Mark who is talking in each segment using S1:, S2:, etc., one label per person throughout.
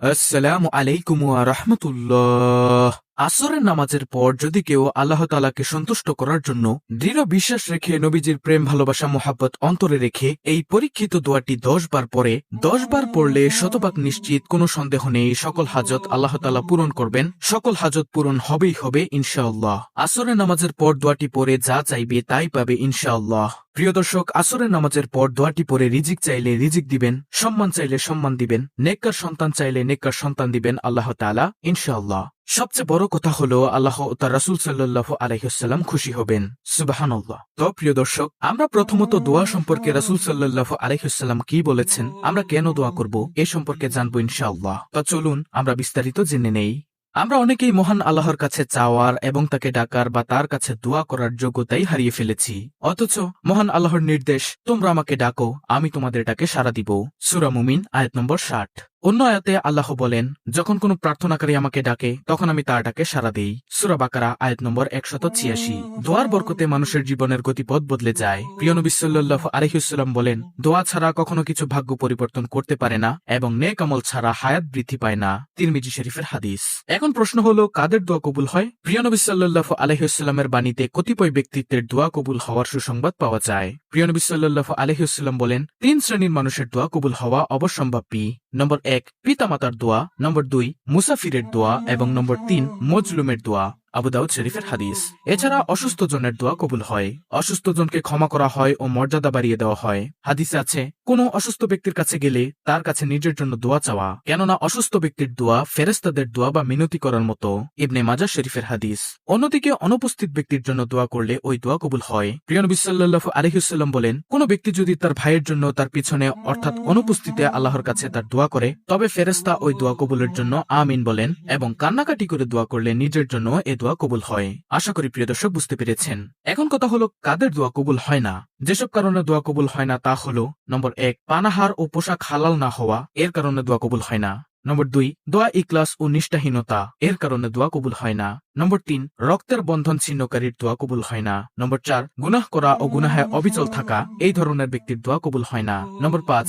S1: আসসালামু আলাইকুম ওয়া রাহমাতুল্লাহ। আসরের নামাজের পর যদি কেউ আল্লাহ তাআলাকে সন্তুষ্ট করার জন্য দৃঢ় বিশ্বাস রেখে নবীজির প্রেম ভালোবাসা মোহাব্বত অন্তরে রেখে এই পরীক্ষিত দোয়াটি 10 বার পড়ে, 10 বার পড়লে শতভাগ নিশ্চিত কোনো সন্দেহ নেই সকল হাজত আল্লাহ তাআলা পূরণ করবেন, সকল হাজত পূরণ হবেই হবে ইনশাআল্লাহ। আসরের নামাজের পর দোয়াটি পড়ে যা চাইবে তাই পাবে ইনশাআল্লাহ। প্রিয় দর্শক, আসরের নামাজের পর দোয়াটি পড়ে রিজিক চাইলে রিজিক দিবেন, সম্মান চাইলে সম্মান দিবেন, নেককার সন্তান চাইলে নেককার সন্তান দিবেন আল্লাহ তাআলা ইনশাআল্লাহ। সবচেয়ে বড় কথা হলো আল্লাহ ও তার রাসূল সাল্লাল্লাহু আলাইহি ওয়াসাল্লাম খুশি হবেন। সুবহানাল্লাহ। তো প্রিয় দর্শক, আমরা প্রথমত দোয়া সম্পর্কে রাসূল সাল্লাল্লাহু আলাইহি ওয়াসাল্লাম কি বলেছেন, আমরা কেন দোয়া করব এ সম্পর্কে জানবো ইনশাআল্লাহ। তো চলুন আমরা বিস্তারিত জেনে নেই। আমরা অনেকেই মহান আল্লাহর কাছে চাওয়ার এবং তাকে ডাকার বা তার কাছে দোয়া করার যোগ্যতাই হারিয়ে ফেলেছি। অথচ মহান আল্লাহর নির্দেশ, তোমরা আমাকে ডাকো, আমি তোমাদের ডাকে সাড়া দিব। সূরা মুমিন আয়াত নম্বর 60। অন্য আয়াতে আল্লাহ বলেন, যখন কোনো প্রার্থনাকারী আমাকে ডাকে তখন আমি তার ডাকে সাড়া দেই। সূরা বাকারা আয়াত নম্বর 186। দোয়ার বরকতে মানুষের জীবনের গতিপথ বদলে যায়। প্রিয় নবী সাল্লাল্লাহু আলাইহি ওয়াসাল্লাম বলেন, দোয়া ছাড়া কখনো কিছু ভাগ্য পরিবর্তন করতে পারে না এবং নেক আমল ছাড়া হায়াত বৃদ্ধি পায় না। তিরমিজি শরীফের হাদিস। এখন প্রশ্ন হলো, কাদের দোয়া কবুল হয়? প্রিয় নবী সাল্লাল্লাহু আলাইহি ওয়াসাল্লামের বাণীতে কতিপয় ব্যক্তিত্বের দোয়া কবুল হওয়ার সুসংবাদ পাওয়া যায়। প্রিয় নবী সাল্লাল্লাহু আলাইহি ওয়াসাল্লাম বলেন, 3 শ্রেণীর মানুষের দোয়া কবুল হওয়া অবশ্যম্ভাবী। নম্বর 1, পিতামাতার দোয়া। নম্বর 2, মুসাফিরের দোয়া এবং নম্বর 3, মজলুমের দোয়া। আবু দাউদ শরীফের হাদিস। এছাড়া অসুস্থ জনের দোয়া কবুল হয়, অসুস্থ জনকে ক্ষমা করা হয় ও মর্যাদা বাড়িয়ে দেওয়া হয়। হাদিসে আছে, কোনো অসুস্থ ব্যক্তির কাছে গেলে তার কাছে নিজের জন্য দোয়া চাওয়া, কেননা অসুস্থ ব্যক্তির দোয়া ফেরেশতাদের দোয়া বা মিনতি করার মতো। ইবনে মাজাহ শরীফের হাদিস। অন্যদিকে অনুপস্থিত ব্যক্তির জন্য দোয়া করলে ওই দোয়া কবুল হয়। প্রিয় নবী সাল্লাল্লাহু আলাইহি ওয়াসাল্লাম বলেন, কোনো ব্যক্তি যদি তার ভাইয়ের জন্য তার পিছনে অর্থাৎ অনুপস্থিতে আল্লাহর কাছে তার দোয়া করে, তবে ফেরেশতা ওই দোয়া কবুলের জন্য আমিন বলেন এবং কান্নাকাটি করে দোয়া করলে নিজের জন্য এ দোয়া কবুল হয়। আশা করি প্রিয় দর্শক বুঝতে পেরেছেন। এখন কথা হলো, কাদের দোয়া কবুল হয় না? যেসব কারণে দোয়া কবুল হয় না তা হলো, নম্বর 1, পানাহার ও পোশাক হালাল না হওয়া, এর কারণে দোয়া কবুল হয় না। নম্বর 2, দোয়া ইখলাস ও নিষ্ঠাহীনতা, এর কারণে দোয়া কবুল হয় না। নম্বর 3, রক্তের বন্ধন ছিন্নকারীর দোয়া কবুল হয় না। নম্বর 4, গুনাহ করা ও গুনাহে অবিচল থাকা, এই ধরনের ব্যক্তির দোয়া কবুল হয় না। নম্বর 5,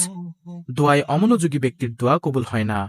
S1: দোয়ায় অমনোযোগী ব্যক্তির দোয়া কবুল হয় না।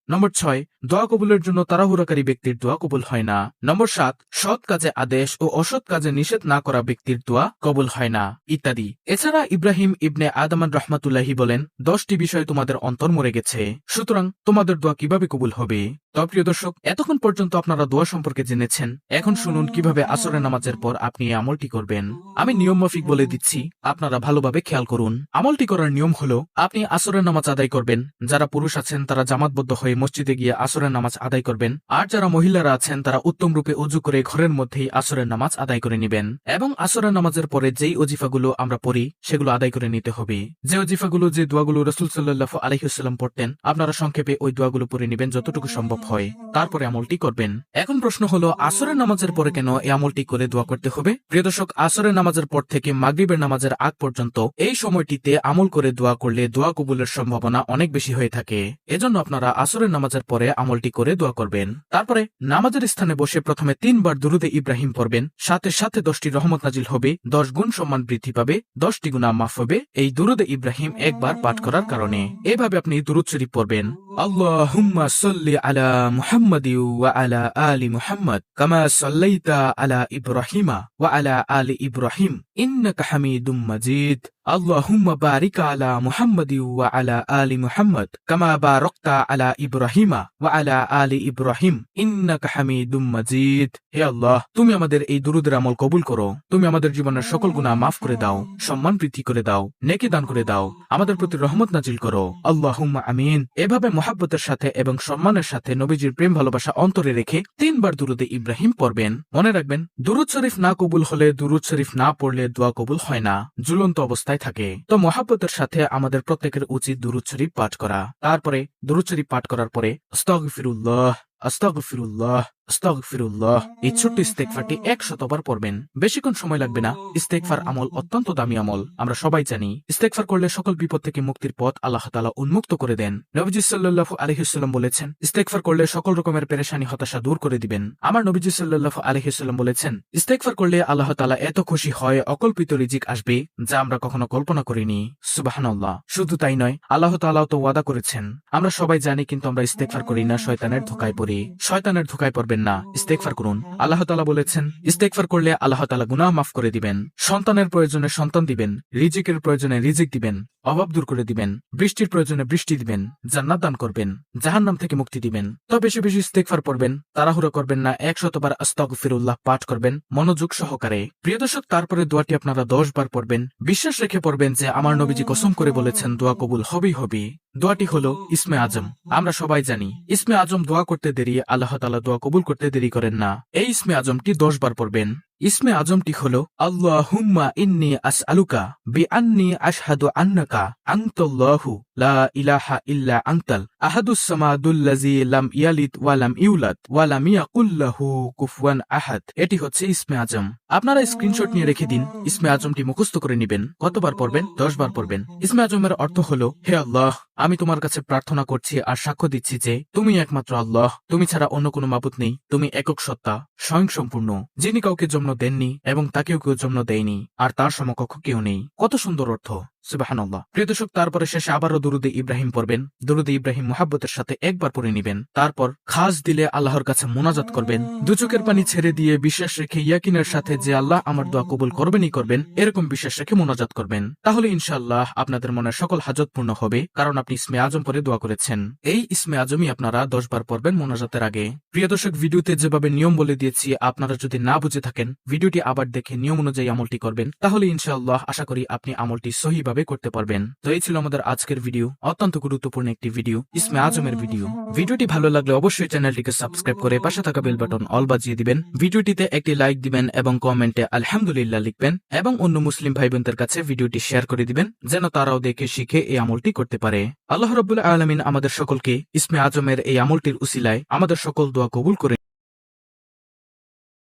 S1: নম্বর 6, দোয়া কবুলের জন্য তাড়াহুড়াকারী ব্যক্তির দোয়া কবুল হয় না। নম্বর 7, সৎ কাজে আদেশ ও অসৎ কাজে নিষেধ না করা ব্যক্তির দোয়া কবুল হয় না, ইত্যাদি। এছাড়া ইব্রাহিম ইবনে আদমান রাহমাতুল্লাহি বলেন, 10টি বিষয়ে তোমাদের অন্তর মরে গেছে, সুতরাং তোমাদের দোয়া কিভাবে কবুল হবে? তো প্রিয় দর্শক, এতক্ষণ পর্যন্ত আপনারা দোয়া সম্পর্কে জেনেছেন। এখন শুনুন কিভাবে আসরের নামাজের পর আপনি এই আমলটি করবেন। আমি নিয়ম মাফিক বলে দিচ্ছি, আপনারা ভালোভাবে খেয়াল করুন। আমলটি করার নিয়ম হলো, আপনি আসরের নামাজ আদায় করবেন। যারা পুরুষ আছেন তারা জামাতবদ্ধ হয়ে মসজিদে গিয়ে আসরের নামাজ আদায় করবেন, আর যারা মহিলারা আছেন তারা উত্তম রূপে ওযু করে ঘরের মধ্যেই আসরের নামাজ আদায় করে নেবেন। এবং আসরের নামাজের পরে যেই ওজিফাগুলো আমরা পড়ি সেগুলো আদায় করে নিতে হবে। যে ওজিফাগুলো, যে দোয়াগুলো রাসূল সাল্লাল্লাহু আলাইহি ওয়াসাল্লাম পড়তেন, আপনারা সংক্ষেপে ওই দোয়াগুলো পড়ে নেবেন যতটুকু সম্ভব হয়, তারপরে আমলটি করবেন। এখন প্রশ্ন হলো, আসরের নামাজের পরে কেন এই আমলটি করে দোয়া করতে হবে? প্রিয় দর্শক, আসরের নামাজের পর থেকে মাগরিবের নামাজের আগ পর্যন্ত এই সময়টিতে আমল করে দোয়া করলে দোয়া কবুলের সম্ভাবনা অনেক বেশি হয়ে থাকে। এজন্য আপনারা আসরের নামাজের পরে আমলটি করে দোয়া করবেন। তারপরে নামাজের স্থানে বসে প্রথমে 3 বার দুরুদে ইব্রাহিম পড়বেন, সাথে সাথে 10টি রহমত নাজিল হবে, 10 গুণ সম্মান বৃদ্ধি পাবে, 10টি গুনাহ মাফ হবে এই দুরুদে ইব্রাহিম একবার পাঠ করার কারণে। এভাবে আপনি দুরুদ শরীফ পড়বেন, আল্লাহুম্মা সাল্লি আলা মুহাম্মাদি ওয়া আলা আলি মুহাম্মাদ কামা সাল্লাইতা আলা ইব্রাহিমা ওয়া আলা আলি ইব্রাহিম ইন্নাকা হামিদুম মাজিদ। আল্লাহুম্মা বারিক আলা মুহাম্মাদি ওয়া আলা আলি মুহাম্মাদ কামা বারাকতা আলা ইব্রাহিমা ওয়া আলা আলি ইব্রাহিম ইন্নাকা হামিদুম মাজিদ। হে আল্লাহ, তুমি আমাদের এই দুরুদের আমল কবুল করো। তুমি আমাদের জীবনের সকল গুনাহ মাফ করে দাও, সম্মান বৃদ্ধি করে দাও, নেকি দান করে দাও, আমাদের প্রতি রহমত নাজিল করো। আল্লাহুম্মা আমিন। এভাবে মুহাব্বতের সাথে এবং সম্মানের সাথে নবীজির প্রেম ভালোবাসা অন্তরে রেখে 3 বার দুরুদে ইব্রাহিম পড়বেন। মনে রাখবেন, দুরুদ শরীফ না কবুল হলে দুরুদ শরীফ না পড়লে দোয়া কবুল হয় না, ঝুলন্ত অবস্থায় থাকে। তো মুহাব্বতের সাথে আমাদের প্রত্যেকের উচিত দুরুদ শরীফ পাঠ করা। তারপরে দুরুদ শরীফ পাঠ করার পরে আস্তাগফিরুল্লাহ, আস্তাগফিরুল্লাহ, আস্তাগফিরুল্লাহ। এই ছোট্ট ইস্তেগফারটি 100 বার পড়বেন, বেশিক্ষণ সময় লাগবে না। ইস্তেগফার আমল অত্যন্ত দামি আমল, আমরা সবাই জানি। ইস্তেগফার করলে সকল বিপদ থেকে মুক্তির পথ আল্লাহ তাআলা উন্মুক্ত করে দেন। নবীজি সাল্লাল্লাহু আলাইহি ওয়াসাল্লাম বলেছেন, ইস্তেগফার করলে সকল রকমের পেরেশানি হতাশা দূর করে দিবেন। আমার নবীজি সাল্লাল্লাহু আলাইহি ওয়াসাল্লাম বলেছেন, ইস্তেগফার করলে আল্লাহ তাআলা এত খুশি হয়, অকল্পিত রিজিক আসবে যা আমরা কখনো কল্পনা করিনি। সুবহানাল্লাহ। শুধু তাই নয়, আল্লাহ তাআলাও তো ওয়াদা করেছেন। আমরা সবাই জানি, কিন্তু আমরা ইস্তেগফার করি না, শয়তানের ধোঁকায় পড়ি। শয়তানের ধোঁকায় পড়বেন না, ইস্তেগফার করুন। আল্লাহ তাআলা বলেছেন, ইস্তেগফার করলে আল্লাহ তাআলা গুনাহ মাফ করে দিবেন, সন্তানের প্রয়োজনে সন্তান দিবেন, রিজিকের প্রয়োজনে রিজিক দিবেন, অভাব দূর করে দিবেন, বৃষ্টির প্রয়োজনে বৃষ্টি দিবেন, জান্নাত দান করবেন, জাহান্নাম থেকে মুক্তি দিবেন। তো বেশি বেশি ইস্তেগফার পড়বেন, তাড়াহুড়ো করবেন না, 100 বার আস্তাগফিরুল্লাহ পাঠ করবেন মনোযোগ সহকারে। প্রিয় দর্শক, তারপরে দোয়াটি আপনারা 10 বার পড়বেন, বিশ্বাস রেখে পড়বেন যে আমার নবীজি কসম করে বলেছেন দোয়া কবুল হবেই হবে। দোয়াটি হলো ইসমে আজম। আমরা সবাই জানি, ইসমে আজম দোয়া করতে দেরি আল্লাহ তাআলা দোয়া কবুল করতে দেরি করেন না। এই ইসমে আজমটি 10 বার পড়বেন। ইসমে আজমটি হলো আল্লাহুম্মা ইন্নী আসআলুকা বিআন্নী আশহাদু আন্নাকা আনতাল্লাহু লা ইলাহা ইল্লা আনতাল আহাদুস সামাদুল্লাযী লাম ইয়ালিদ ওয়া লাম ইউলাদ ওয়া লাম ইয়াকুল লাহু কুফুয়ান আহাদ। এটি হচ্ছে ইসমে আজম। আপনারা স্ক্রিনশট নিয়ে রেখে দিন, ইসমে আজমটি মুখস্থ করে নেবেন। কতবার পড়বেন? 10 বার পড়বেন। ইসমে আজমের অর্থ হলো, হে আল্লাহ, আমি তোমার কাছে প্রার্থনা করছি আর সাক্ষ্য দিচ্ছি যে তুমি একমাত্র আল্লাহ, তুমি ছাড়া অন্য কোনো মাবুদ নেই, তুমি একক সত্তা, স্বয়ংসম্পূর্ণ, যিনি কাউকে জন্ম দেননি এবং তাকেও কেউ জন্ম দেয়নি, আর তার সমকক্ষ কেউ নেই। কত সুন্দর অর্থ, সুবহানাল্লাহ। প্রিয় দর্শক, তারপরে শেষে আবারও দুরুদে ইব্রাহিম পড়বেন। দুরুদে ইব্রাহিম মুহাব্বতের সাথে একবার পড়ে নিবেন। তারপর খাস দিলে আল্লাহর কাছে মোনাজাত করবেন, দু চোখের পানি ছেড়ে দিয়ে বিশ্বাস রেখে ইয়াকিনের সাথে যে আল্লাহ আমার দোয়া কবুল করবেনই করবেন, এরকম বিশ্বাস রেখে মোনাজাত করবেন। তাহলে ইনশাআল্লাহ আপনাদের মনের সকল হাজত পূর্ণ হবে, কারণ আপনি ইসমে আজম পরে দোয়া করেছেন। এই ইসমে আজমই আপনারা 10 বার পড়বেন মোনাজাতের আগে। প্রিয় দর্শক, ভিডিওতে যেভাবে নিয়ম বলে দিয়েছি, আপনারা যদি না বুঝে থাকেন, ভিডিওটি আবার দেখে নিয়ম অনুযায়ী আমলটি করবেন, তাহলে ইনশাআল্লাহ আশা করি আপনি আমলটি সহিভাবে করতে পারবেন। তো এই ছিল আমাদের আজকের ভিডিও, অত্যন্ত গুরুত্বপূর্ণ একটি ভিডিও, ইসমে আজমের ভিডিও। ভিডিওটি ভালো লাগলে অবশ্যই চ্যানেলটিকে সাবস্ক্রাইব করে পাশে থাকা বেল বাটন অল বাজিয়ে দিবেন। ভিডিওটিতে একটি লাইক দিবেন এবং কমেন্টে আলহামদুলিল্লাহ লিখবেন, এবং অন্য মুসলিম ভাই বোনদের কাছে ভিডিওটি শেয়ার করে দিবেন, যেন তারাও দেখে শিখে এই আমলটি করতে পারে। আল্লাহ রাব্বুল আলামিন আমাদের সকলকে ইসমে আজমের এই আমলটির উসিলায় আমাদের সকল দোয়া কবুল করে